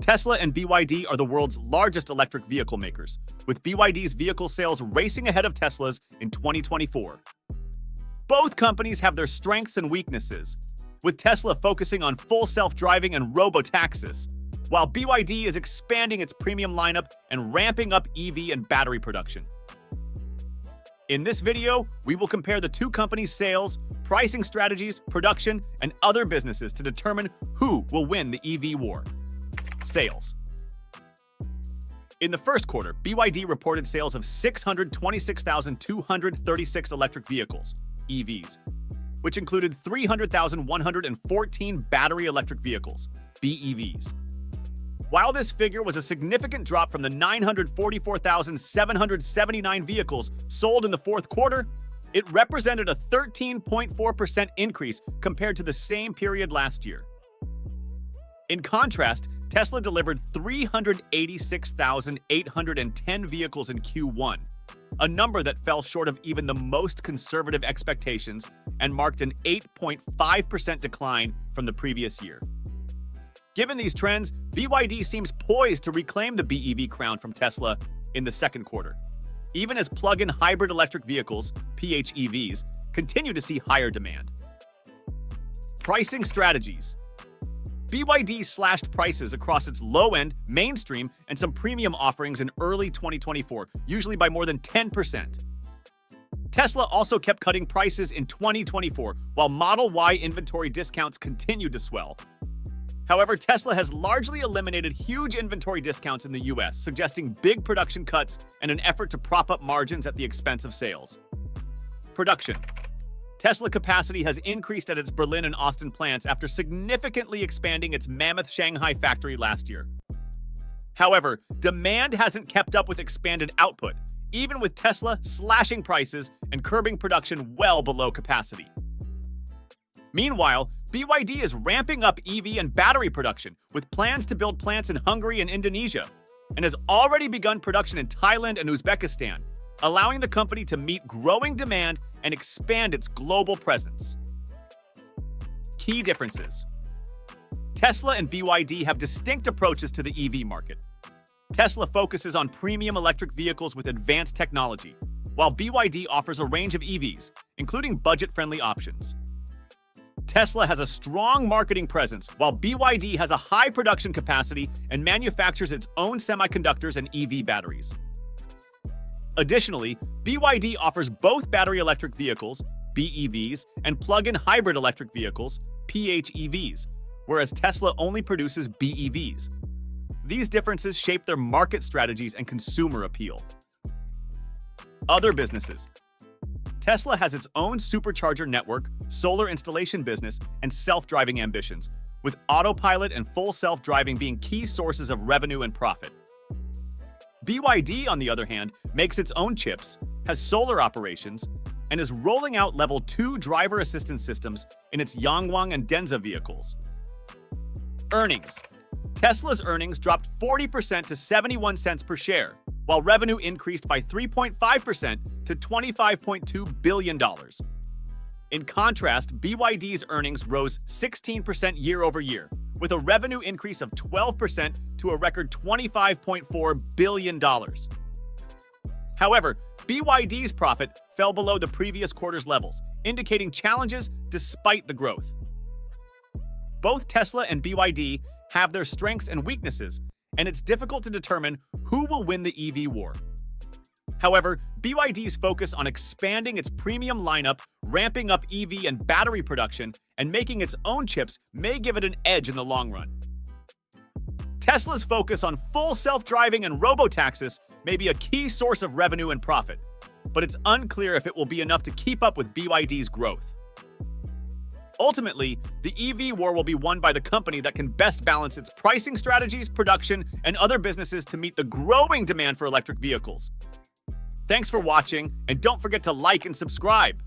Tesla and BYD are the world's largest electric vehicle makers, with BYD's vehicle sales racing ahead of Tesla's in 2024. Both companies have their strengths and weaknesses, with Tesla focusing on full self-driving and robotaxis, while BYD is expanding its premium lineup and ramping up EV and battery production. In this video, we will compare the two companies' sales, pricing strategies, production, and other businesses to determine who will win the EV war. Sales. In the first quarter, BYD reported sales of 626,236 electric vehicles, EVs, which included 300,114 battery electric vehicles, BEVs. While this figure was a significant drop from the 944,779 vehicles sold in the fourth quarter, it represented a 13.4% increase compared to the same period last year. In contrast, Tesla delivered 386,810 vehicles in Q1, a number that fell short of even the most conservative expectations and marked an 8.5% decline from the previous year. Given these trends, BYD seems poised to reclaim the BEV crown from Tesla in the second quarter, even as plug-in hybrid electric vehicles, PHEVs, continue to see higher demand. Pricing strategies. BYD slashed prices across its low-end, mainstream, and some premium offerings in early 2024, usually by more than 10%. Tesla also kept cutting prices in 2024, while Model Y inventory discounts continued to swell. However, Tesla has largely eliminated huge inventory discounts in the US, suggesting big production cuts and an effort to prop up margins at the expense of sales. Production. Tesla capacity has increased at its Berlin and Austin plants after significantly expanding its mammoth Shanghai factory last year. However, demand hasn't kept up with expanded output, even with Tesla slashing prices and curbing production well below capacity. Meanwhile, BYD is ramping up EV and battery production, with plans to build plants in Hungary and Indonesia, and has already begun production in Thailand and Uzbekistan, allowing the company to meet growing demand and expand its global presence. Key differences. Tesla and BYD have distinct approaches to the EV market. Tesla focuses on premium electric vehicles with advanced technology, while BYD offers a range of EVs, including budget-friendly options. Tesla has a strong marketing presence, while BYD has a high production capacity and manufactures its own semiconductors and EV batteries. Additionally, BYD offers both battery electric vehicles, BEVs, and plug-in hybrid electric vehicles, PHEVs, whereas Tesla only produces BEVs. These differences shape their market strategies and consumer appeal. Other businesses. Tesla has its own supercharger network, solar installation business, and self-driving ambitions, with autopilot and full self-driving being key sources of revenue and profit. BYD, on the other hand, makes its own chips, has solar operations, and is rolling out Level 2 driver assistance systems in its Yangwang and Denza vehicles. Earnings. Tesla's earnings dropped 40% to 71 cents per share, while revenue increased by 3.5% to $25.2 billion. In contrast, BYD's earnings rose 16% year over year, with a revenue increase of 12% to a record $25.4 billion. However, BYD's profit fell below the previous quarter's levels, indicating challenges despite the growth. Both Tesla and BYD have their strengths and weaknesses, and it's difficult to determine who will win the EV war. However, BYD's focus on expanding its premium lineup, ramping up EV and battery production, and making its own chips may give it an edge in the long run. Tesla's focus on full self-driving and robotaxis may be a key source of revenue and profit, but it's unclear if it will be enough to keep up with BYD's growth. Ultimately, the EV war will be won by the company that can best balance its pricing strategies, production, and other businesses to meet the growing demand for electric vehicles. Thanks for watching, and don't forget to like and subscribe.